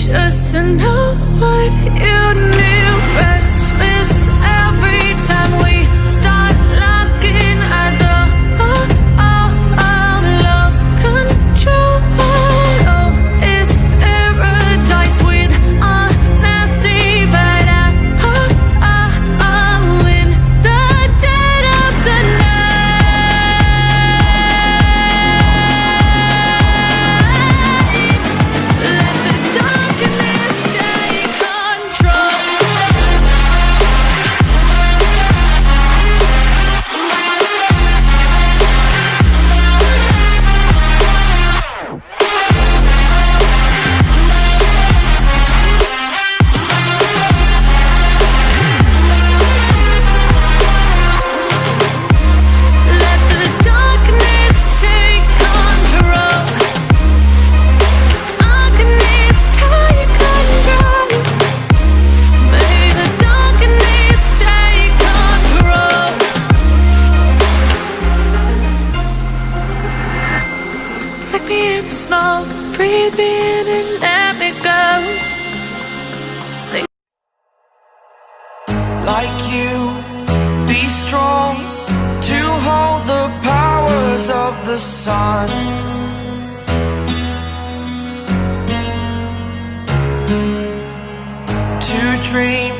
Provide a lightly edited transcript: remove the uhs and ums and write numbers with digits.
just to know what you knew. Restless every time we start locking eyes. Lost control. Oh, it's paradise with honesty, but I'm in the dead of the night. Let the darkness take control. Let the darkness take control. Darkness take control. May the darkness take control. Take me in the smoke, breathe me in and let me go. Sing. Like you, be strong to hold the powers of the sun. To dream